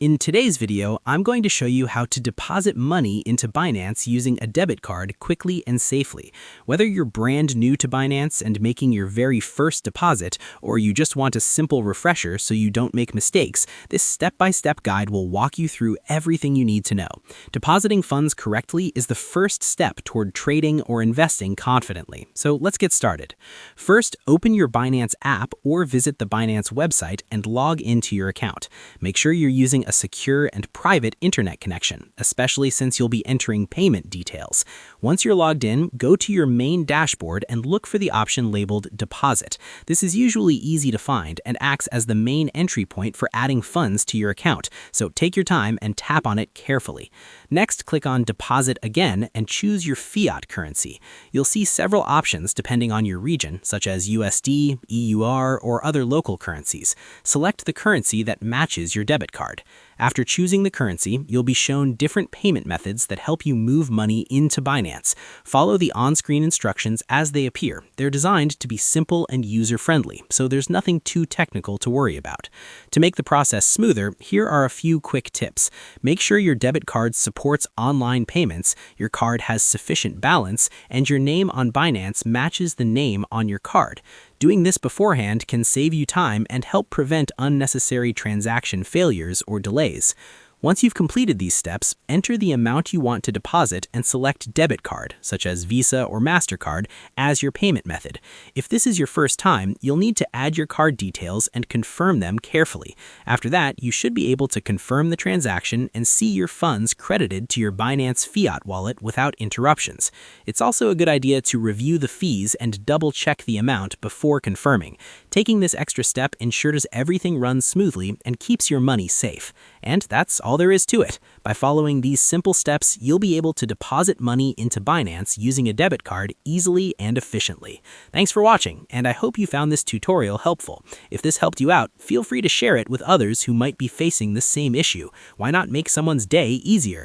In today's video, I'm going to show you how to deposit money into Binance using a debit card quickly and safely. Whether you're brand new to Binance and making your very first deposit, or you just want a simple refresher so you don't make mistakes, this step-by-step guide will walk you through everything you need to know. Depositing funds correctly is the first step toward trading or investing confidently. So let's get started. First, open your Binance app or visit the Binance website and log into your account. Make sure you're using a secure and private internet connection, especially since you'll be entering payment details. Once you're logged in, go to your main dashboard and look for the option labeled Deposit. This is usually easy to find and acts as the main entry point for adding funds to your account, so take your time and tap on it carefully. Next, click on Deposit again and choose your fiat currency. You'll see several options depending on your region, such as USD, EUR, or other local currencies. Select the currency that matches your debit card. After choosing the currency, you'll be shown different payment methods that help you move money into Binance. Follow the on-screen instructions as they appear. They're designed to be simple and user-friendly, so there's nothing too technical to worry about. To make the process smoother, here are a few quick tips. Make sure your debit card supports online payments, your card has sufficient balance, and your name on Binance matches the name on your card. Doing this beforehand can save you time and help prevent unnecessary transaction failures or delays. Once you've completed these steps, enter the amount you want to deposit and select debit card, such as Visa or MasterCard, as your payment method. If this is your first time, you'll need to add your card details and confirm them carefully. After that, you should be able to confirm the transaction and see your funds credited to your Binance Fiat wallet without interruptions. It's also a good idea to review the fees and double-check the amount before confirming. Taking this extra step ensures everything runs smoothly and keeps your money safe. And that's all there is to it. By following these simple steps, you'll be able to deposit money into Binance using a debit card easily and efficiently. Thanks for watching, and I hope you found this tutorial helpful. If this helped you out, feel free to share it with others who might be facing the same issue. Why not make someone's day easier?